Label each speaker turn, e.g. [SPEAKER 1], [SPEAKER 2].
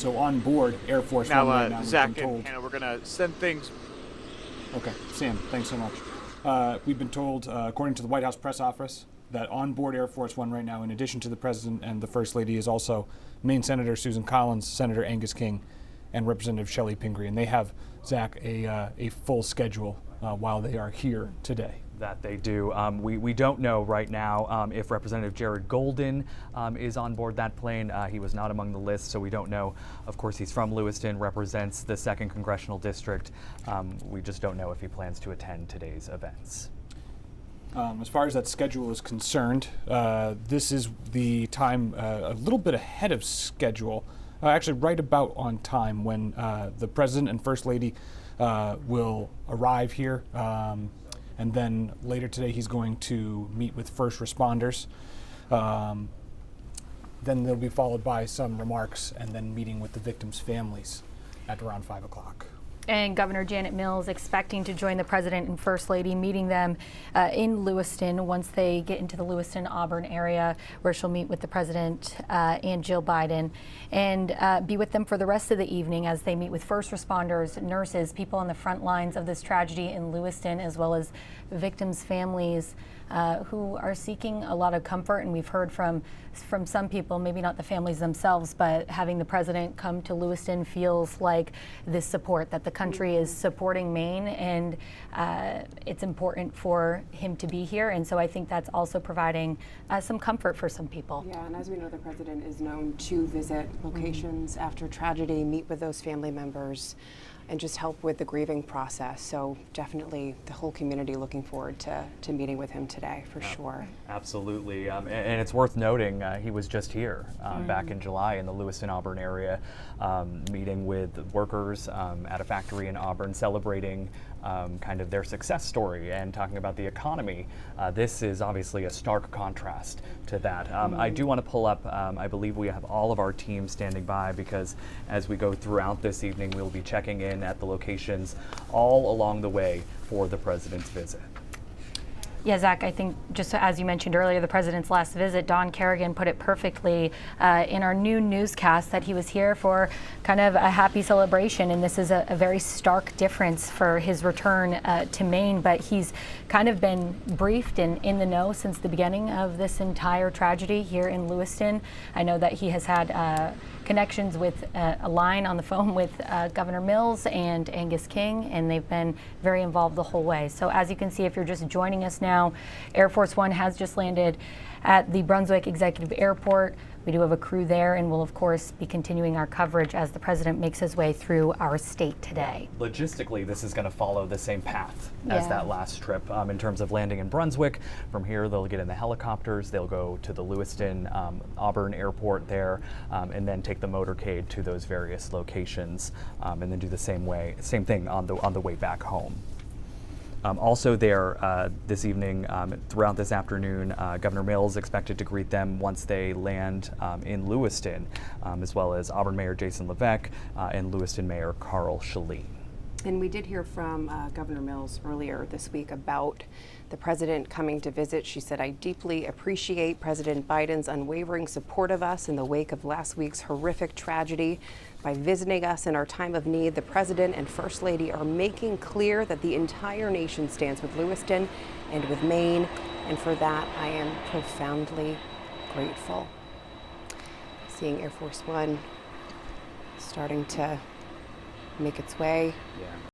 [SPEAKER 1] So on board Air Force One right now,
[SPEAKER 2] Zach
[SPEAKER 1] we've been told.
[SPEAKER 2] and Hannah, we're going to send things.
[SPEAKER 1] Okay, Sam, thanks so much. We've been told, according to the White House press office, that on board Air Force One right now, in addition to the President and the First Lady, is also Maine Senator Susan Collins, Senator Angus King, and Representative Shelley Pingree. And they have, Zach, a full schedule while they are here today.
[SPEAKER 3] That they do. We don't know right now if Representative Jared Golden is on board that plane. He was not among the list, so we don't know. Of course, he's from Lewiston, represents the 2nd Congressional District. We just don't know if he plans to attend today's events.
[SPEAKER 1] As far as that schedule is concerned, this is the time a little bit ahead of schedule, actually right about on time when the President and First Lady will arrive here. And then later today, he's going to meet with first responders. Then they'll be followed by some remarks and then meeting with the victims' families at around 5 o'clock.
[SPEAKER 4] And Governor Janet Mills expecting to join the President and First Lady, meeting them in Lewiston once they get into the Lewiston-Auburn area, where she'll meet with the President and Jill Biden, and be with them for the rest of the evening as they meet with first responders, nurses, people on the front lines of this tragedy in Lewiston, as well as victims' families who are seeking a lot of comfort. And we've heard from some people, maybe not the families themselves, but having the President come to Lewiston feels like this support, that the country is supporting Maine, and it's important for him to be here. And so I think that's also providing some comfort for some people.
[SPEAKER 5] Yeah, and as we know, the President is known to visit locations after tragedy, meet with those family members, and just help with the grieving process. So definitely the whole community looking forward to meeting with him today, for sure.
[SPEAKER 3] Absolutely. And it's worth noting he was just here back in July in the Lewiston-Auburn area, meeting with workers at a factory in Auburn, celebrating kind of their success story and talking about the economy. This is obviously a stark contrast to that. I do want to pull up, I believe we have all of our team standing by, because as we go throughout this evening, we'll be checking in at the locations all along the way for the President's visit.
[SPEAKER 4] Yeah, Zach, I think just as you mentioned earlier, the President's last visit, Don Kerrigan put it perfectly in our new newscast that he was here for kind of a happy celebration. And this is a very stark difference for his return to Maine. But he's kind of been briefed and in the know since the beginning of this entire tragedy here in Lewiston. I know that he has had connections with a line on the phone with Governor Mills and Angus King, and they've been very involved the whole way. So as you can see, if you're just joining us now, Air Force One has just landed at the Brunswick Executive Airport. We do have a crew there, and we'll of course be continuing our coverage as the President makes his way through our state today.
[SPEAKER 3] Logistically, this is going to follow the same path as that last trip in terms of landing in Brunswick. From here, they'll get in the helicopters, they'll go to the Lewiston Auburn Airport there, and then take the motorcade to those various locations, and then do the same thing on the way back home. Also there this evening, throughout this afternoon, Governor Mills expected to greet them once they land in Lewiston, as well as Auburn Mayor Jason Levesque and Lewiston Mayor Carl Shaleen.
[SPEAKER 5] And we did hear from Governor Mills earlier this week about the President coming to visit. She said, "I deeply appreciate President Biden's unwavering support of us in the wake of last week's horrific tragedy. By visiting us in our time of need, the President and First Lady are making clear that the entire nation stands with Lewiston and with Maine, and for that I am profoundly grateful." Seeing Air Force One starting to make its way